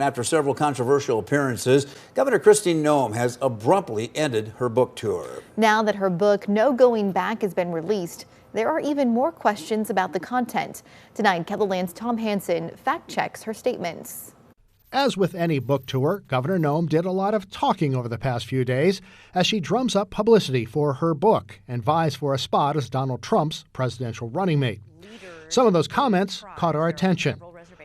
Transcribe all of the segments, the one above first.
After several controversial appearances, Governor Kristi Noem has abruptly ended her book tour. Now that her book, No Going Back, has been released, there are even more questions about the content. Tonight, KELOLAND's Tom Hansen fact-checks her statements. As with any book tour, Governor Noem did a lot of talking over the past few days as she drums up publicity for her book and vies for a spot as Donald Trump's presidential running mate. Some of those comments caught our attention.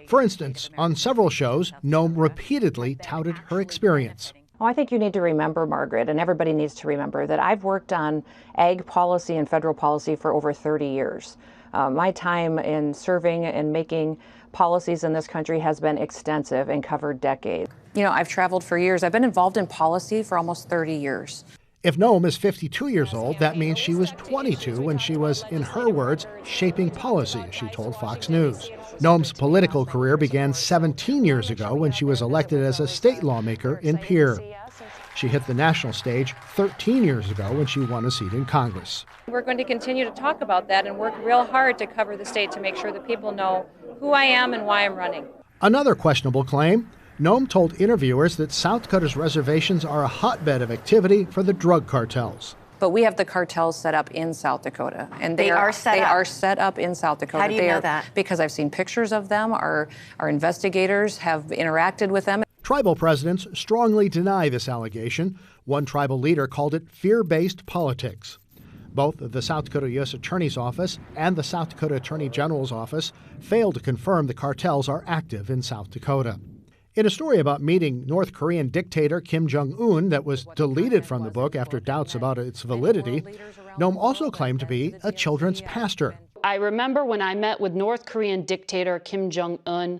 For instance, on several shows, Noem repeatedly touted her experience. Oh, I think you need to remember, Margaret, and everybody needs to remember that I've worked on ag policy and federal policy for over 30 years. My time in serving and making policies in this country has been extensive and covered decades. You know, I've traveled for years. I've been involved in policy for almost 30 years. If Noem is 52 years old, that means she was 22 when she was, in her words, shaping policy, she told Fox News. Noem's political career began 17 years ago when she was elected as a state lawmaker in Pierre. She hit the national stage 13 years ago when she won a seat in Congress. We're going to continue to talk about that and work real hard to cover the state to make sure that people know who I am and why I'm running. Another questionable claim, Noem told interviewers that South Dakota's reservations are a hotbed of activity for the drug cartels. But we have the cartels set up in South Dakota, and they are set up in South Dakota. How do you know that? Because I've seen pictures of them. Our investigators have interacted with them. Tribal presidents strongly deny this allegation. One tribal leader called it fear-based politics. Both the South Dakota U.S. Attorney's Office and the South Dakota Attorney General's Office failed to confirm the cartels are active in South Dakota. In a story about meeting North Korean dictator Kim Jong-un that was deleted from the book after doubts about its validity, Noem also claimed to be a children's pastor. I remember when I met with North Korean dictator Kim Jong-un,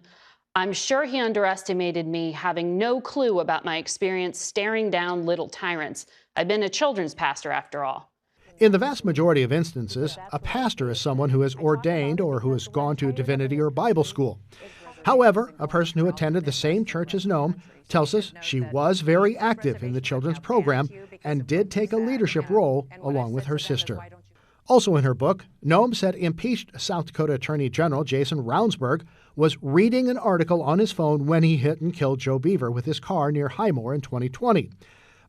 I'm sure he underestimated me, having no clue about my experience staring down little tyrants. I've been a children's pastor after all. In the vast majority of instances, a pastor is someone who is ordained or who has gone to divinity or Bible school. However, a person who attended the same church as Noem tells us she was very active in the children's program and did take a leadership role along with her sister. Also in her book, Noem said impeached South Dakota Attorney General Jason Ravnsborg was reading an article on his phone when he hit and killed Joe Beaver with his car near Highmore in 2020.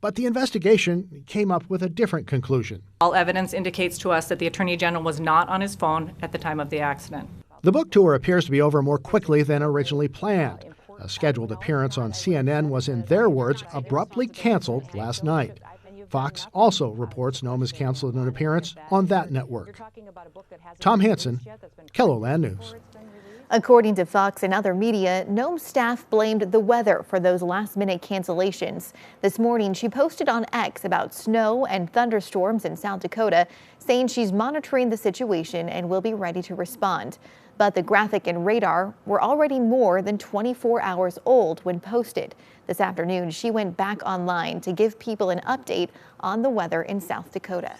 But the investigation came up with a different conclusion. All evidence indicates to us that the Attorney General was not on his phone at the time of the accident. The book tour appears to be over more quickly than originally planned. A scheduled appearance on CNN was, in their words, abruptly canceled last night. Fox also reports Noem has canceled an appearance on that network. Tom Hansen, KELOLAND News. According to Fox and other media, Noem's staff blamed the weather for those last-minute cancellations. This morning, she posted on X about snow and thunderstorms in South Dakota, saying she's monitoring the situation and will be ready to respond. But the graphic and radar were already more than 24 hours old when posted. This afternoon, she went back online to give people an update on the weather in South Dakota.